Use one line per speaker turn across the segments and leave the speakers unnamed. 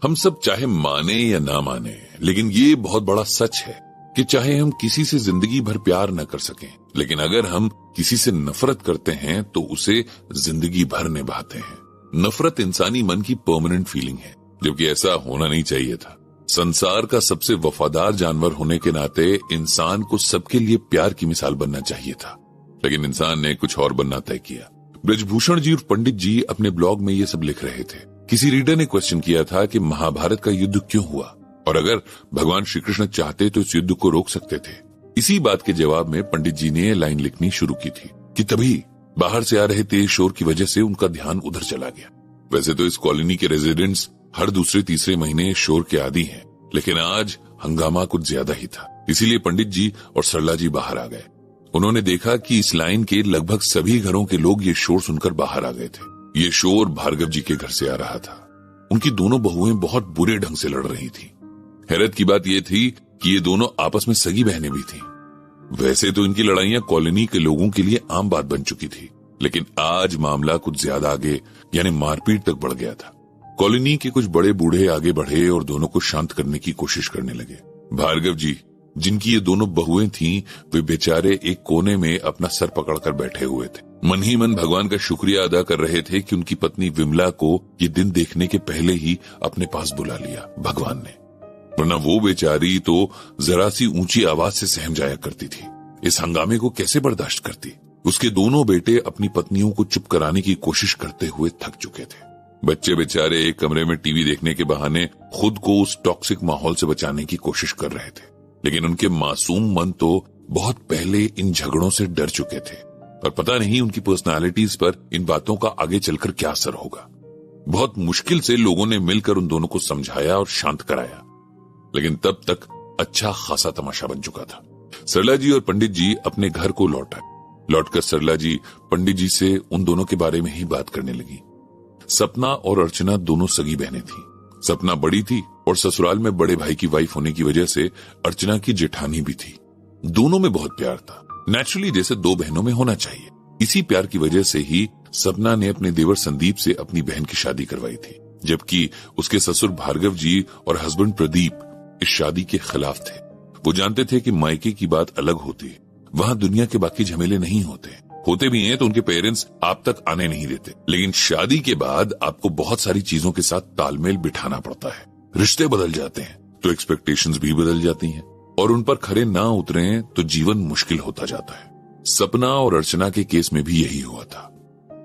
हम सब चाहे माने या ना माने, लेकिन ये बहुत बड़ा सच है कि चाहे हम किसी से जिंदगी भर प्यार न कर सकें, लेकिन अगर हम किसी से नफरत करते हैं तो उसे जिंदगी भर निभाते हैं। नफरत इंसानी मन की परमानेंट फीलिंग है, जबकि ऐसा होना नहीं चाहिए था। संसार का सबसे वफादार जानवर होने के नाते इंसान को सबके लिए प्यार की मिसाल बनना चाहिए था, लेकिन इंसान ने कुछ और बनना तय किया। ब्रजभूषण जी और पंडित जी अपने ब्लॉग में ये सब लिख रहे थे। किसी रीडर ने क्वेश्चन किया था कि महाभारत का युद्ध क्यों हुआ और अगर भगवान श्री कृष्ण चाहते तो इस युद्ध को रोक सकते थे। इसी बात के जवाब में पंडित जी ने लाइन लिखनी शुरू की थी कि तभी बाहर से आ रहे तेज शोर की वजह से उनका ध्यान उधर चला गया। वैसे तो इस कॉलोनी के रेजिडेंट्स हर दूसरे तीसरे महीने शोर के आदी हैं, लेकिन आज हंगामा कुछ ज्यादा ही था। इसीलिए पंडित जी और सरला जी बाहर आ गए। उन्होंने देखा कि इस लाइन के लगभग सभी घरों के लोग ये शोर सुनकर बाहर आ गए थे। ये शोर भार्गव जी के घर से आ रहा था। उनकी दोनों बहुएं बहुत बुरे ढंग से लड़ रही थी। हैरत की बात यह थी कि ये दोनों आपस में सगी बहनें भी थीं। वैसे तो इनकी लड़ाइयां कॉलोनी के लोगों के लिए आम बात बन चुकी थी, लेकिन आज मामला कुछ ज्यादा आगे यानी मारपीट तक बढ़ गया था। कॉलोनी के कुछ बड़े बूढ़े आगे बढ़े और दोनों को शांत करने की कोशिश करने लगे। भार्गव जी, जिनकी ये दोनों बहुएं थीं, वे बेचारे एक कोने में अपना सर पकड़कर बैठे हुए थे। मन ही मन भगवान का शुक्रिया अदा कर रहे थे कि उनकी पत्नी विमला को ये दिन देखने के पहले ही अपने पास बुला लिया भगवान ने, वरना वो बेचारी तो जरा सी ऊंची आवाज से सहम जाया करती थी। इस हंगामे को कैसे बर्दाश्त करती। उसके दोनों बेटे अपनी पत्नियों को चुप कराने की कोशिश करते हुए थक चुके थे। बच्चे बेचारे एक कमरे में टीवी देखने के बहाने खुद को उस टॉक्सिक माहौल से बचाने की कोशिश कर रहे थे, लेकिन उनके मासूम मन तो बहुत पहले इन झगड़ों से डर चुके थे और पता नहीं उनकी पर्सनालिटीज पर इन बातों का आगे चलकर क्या असर होगा। बहुत मुश्किल से लोगों ने मिलकर उन दोनों को समझाया और शांत कराया, लेकिन तब तक अच्छा खासा तमाशा बन चुका था। सरला जी और पंडित जी अपने घर को लौटकर सरला जी पंडित जी से उन दोनों के बारे में ही बात करने लगी। सपना और अर्चना दोनों सगी बहनें थी। सपना बड़ी थी और ससुराल में बड़े भाई की वाइफ होने की वजह से अर्चना की जेठानी भी थी। दोनों में बहुत प्यार था, नेचुरली जैसे दो बहनों में होना चाहिए। इसी प्यार की वजह से ही सपना ने अपने देवर संदीप से अपनी बहन की शादी करवाई थी, जबकि उसके ससुर भार्गव जी और हस्बैंड प्रदीप इस शादी के खिलाफ थे। वो जानते थे कि मायके की बात अलग होती, वहाँ दुनिया के बाकी झमेले नहीं होते भी हैं तो उनके पेरेंट्स आप तक आने नहीं देते, लेकिन शादी के बाद आपको बहुत सारी चीजों के साथ तालमेल बिठाना पड़ता है। रिश्ते बदल जाते हैं तो एक्सपेक्टेशंस भी बदल जाती हैं और उन पर खरे ना उतरे तो जीवन मुश्किल होता जाता है। सपना और अर्चना के केस में भी यही हुआ था।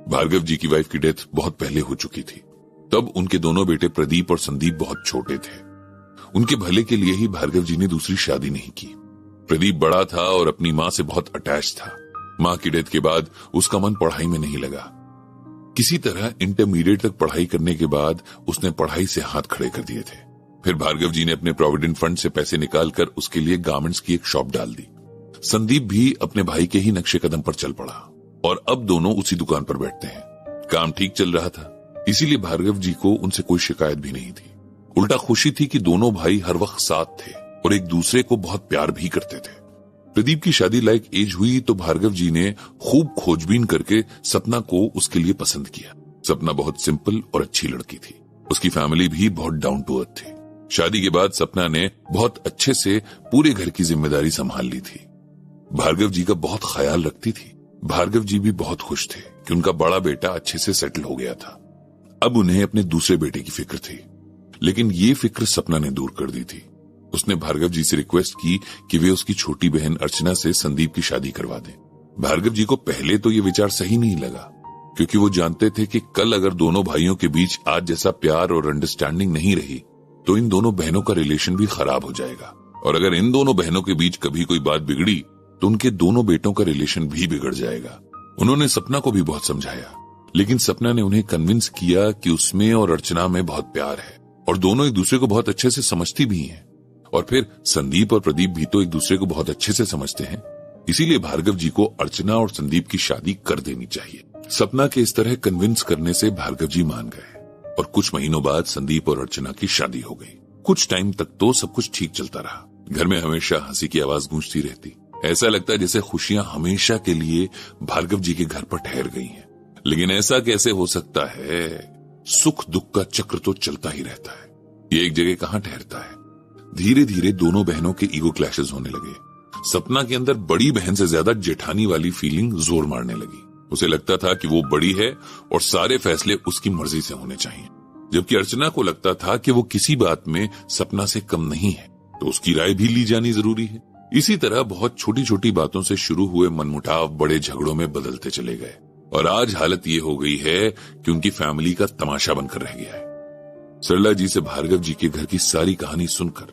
भार्गव जी की वाइफ की डेथ बहुत पहले हो चुकी थी। तब उनके दोनों बेटे प्रदीप और संदीप बहुत छोटे थे। उनके भले के लिए ही भार्गव जी ने दूसरी शादी नहीं की। प्रदीप बड़ा था और अपनी माँ से बहुत अटैच था। माँ की डेथ के बाद उसका मन पढ़ाई में नहीं लगा। किसी तरह इंटरमीडिएट तक पढ़ाई करने के बाद उसने पढ़ाई से हाथ खड़े कर दिए थे। फिर भार्गव जी ने अपने प्रोविडेंट फंड से पैसे निकालकर उसके लिए गारमेंट्स की एक शॉप डाल दी। संदीप भी अपने भाई के ही नक्शे कदम पर चल पड़ा और अब दोनों उसी दुकान पर बैठते हैं। काम ठीक चल रहा था, इसीलिए भार्गव जी को उनसे कोई शिकायत भी नहीं थी। उल्टा खुशी थी कि दोनों भाई हर वक्त साथ थे और एक दूसरे को बहुत प्यार भी करते थे। प्रदीप की शादी लायक एज हुई तो भार्गव जी ने खूब खोजबीन करके सपना को उसके लिए पसंद किया। सपना बहुत सिंपल और अच्छी लड़की थी। उसकी फैमिली भी बहुत डाउन टू अर्थ थी। शादी के बाद सपना ने बहुत अच्छे से पूरे घर की जिम्मेदारी संभाल ली थी। भार्गव जी का बहुत ख्याल रखती थी। भार्गव जी भी बहुत खुश थे कि उनका बड़ा बेटा अच्छे से सेटल हो गया था। अब उन्हें अपने दूसरे बेटे की फिक्र थी, लेकिन ये फिक्र सपना ने दूर कर दी थी। उसने भार्गव जी से रिक्वेस्ट की कि वे उसकी छोटी बहन अर्चना से संदीप की शादी करवा दें। भार्गव जी को पहले तो ये विचार सही नहीं लगा, क्योंकि वो जानते थे कि कल अगर दोनों भाइयों के बीच आज जैसा प्यार और अंडरस्टैंडिंग नहीं रही तो इन दोनों बहनों का रिलेशन भी खराब हो जाएगा, और अगर इन दोनों बहनों के बीच कभी कोई बात बिगड़ी तो उनके दोनों बेटों का रिलेशन भी बिगड़ जाएगा। उन्होंने सपना को भी बहुत समझाया, लेकिन सपना ने उन्हें कन्विंस किया कि उसमें और अर्चना में बहुत प्यार है और दोनों एक दूसरे को बहुत अच्छे से समझती भी हैं। और फिर संदीप और प्रदीप भी तो एक दूसरे को बहुत अच्छे से समझते हैं, इसीलिए भार्गव जी को अर्चना और संदीप की शादी कर देनी चाहिए। सपना के इस तरह कन्विंस करने से भार्गव जी मान गए और कुछ महीनों बाद संदीप और अर्चना की शादी हो गई। कुछ टाइम तक तो सब कुछ ठीक चलता रहा। घर में हमेशा हंसी की आवाज गूंजती रहती। ऐसा लगता जैसे खुशियां हमेशा के लिए भार्गव जी के घर पर ठहर गई हैं। लेकिन ऐसा कैसे हो सकता है? सुख दुख का चक्र तो चलता ही रहता है। ये एक जगह कहां ठहरता है। धीरे धीरे दोनों बहनों के ईगो क्लैशेस होने लगे। सपना के अंदर बड़ी बहन से ज्यादा जेठानी वाली फीलिंग जोर मारने लगी। उसे लगता था कि वो बड़ी है और सारे फैसले उसकी मर्जी से होने चाहिए, जबकि अर्चना को लगता था कि वो किसी बात में सपना से कम नहीं है, तो उसकी राय भी ली जानी जरूरी है। इसी तरह बहुत छोटी छोटी बातों से शुरू हुए मनमुटाव बड़े झगड़ों में बदलते चले गए और आज हालत ये हो गई है कि उनकी फैमिली का तमाशा बनकर रह गया है। सरला जी से भार्गव जी के घर की सारी कहानी सुनकर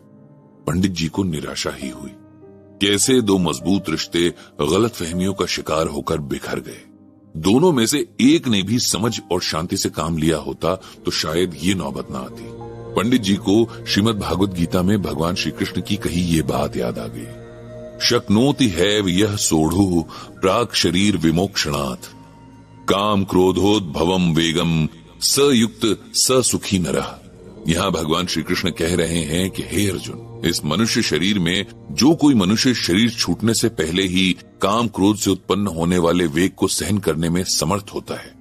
पंडित जी को निराशा ही हुई। कैसे दो मजबूत रिश्ते गलत फहमियों का शिकार होकर बिखर गए। दोनों में से एक ने भी समझ और शांति से काम लिया होता तो शायद ये नौबत ना आती। पंडित जी को श्रीमद् भागवत गीता में भगवान श्री कृष्ण की कही ये बात याद आ गई, शक्नोति हैव यह सोढ़ु प्राक शरीर विमोक्षणात् काम क्रोधोद्भवम वेगम सयुक्त स सुखी नरः। यहाँ भगवान श्री कृष्ण कह रहे हैं कि हे अर्जुन, इस मनुष्य शरीर में जो कोई मनुष्य शरीर छूटने से पहले ही काम क्रोध से उत्पन्न होने वाले वेग को सहन करने में समर्थ होता है,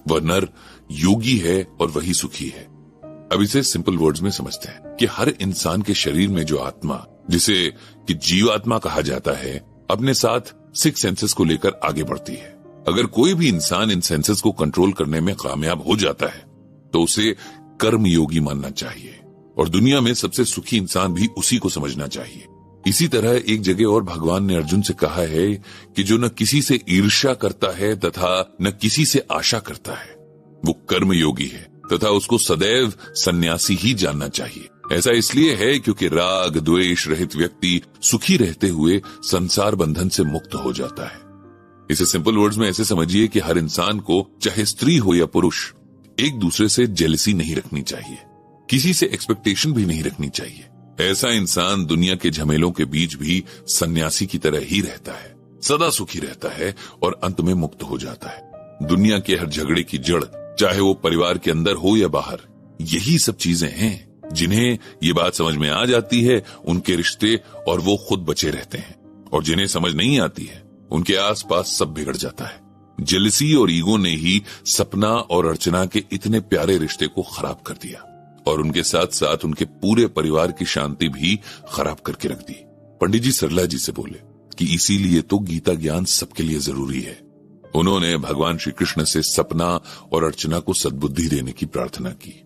वह नर योगी है और वही सुखी है। अब इसे सिंपल वर्ड्स में समझते हैं कि हर इंसान के शरीर में जो आत्मा, जिसे कि जीवात्मा कहा जाता है, अपने साथ 6 सेंसेस को लेकर आगे बढ़ती है। अगर कोई भी इंसान इन सेंसेस को कंट्रोल करने में कामयाब हो जाता है तो उसे कर्म योगी मानना चाहिए और दुनिया में सबसे सुखी इंसान भी उसी को समझना चाहिए। इसी तरह एक जगह और भगवान ने अर्जुन से कहा है कि जो न किसी से ईर्ष्या करता है तथा न किसी से आशा करता है, वो कर्म योगी है तथा उसको सदैव सन्यासी ही जानना चाहिए। ऐसा इसलिए है क्योंकि राग द्वेष रहित व्यक्ति सुखी रहते हुए संसार बंधन से मुक्त हो जाता है। इसे सिंपल वर्ड्स में ऐसे समझिए कि हर इंसान को, चाहे स्त्री हो या पुरुष, एक दूसरे से जेलसी नहीं रखनी चाहिए, किसी से एक्सपेक्टेशन भी नहीं रखनी चाहिए। ऐसा इंसान दुनिया के झमेलों के बीच भी सन्यासी की तरह ही रहता है, सदा सुखी रहता है और अंत में मुक्त हो जाता है। दुनिया के हर झगड़े की जड़, चाहे वो परिवार के अंदर हो या बाहर, यही सब चीजें हैं जिन्हें ये बात समझ में आ जाती है उनके रिश्ते और वो खुद बचे रहते हैं, और जिन्हें समझ नहीं आती है उनके आसपास सब बिगड़ जाता है। जेलसी और ईगो ने ही सपना और अर्चना के इतने प्यारे रिश्ते को खराब कर दिया और उनके साथ साथ उनके पूरे परिवार की शांति भी खराब करके रख दी। पंडित जी सरला जी से बोले कि इसीलिए तो गीता ज्ञान सबके लिए जरूरी है। उन्होंने भगवान श्री कृष्ण से सपना और अर्चना को सद्बुद्धि देने की प्रार्थना की।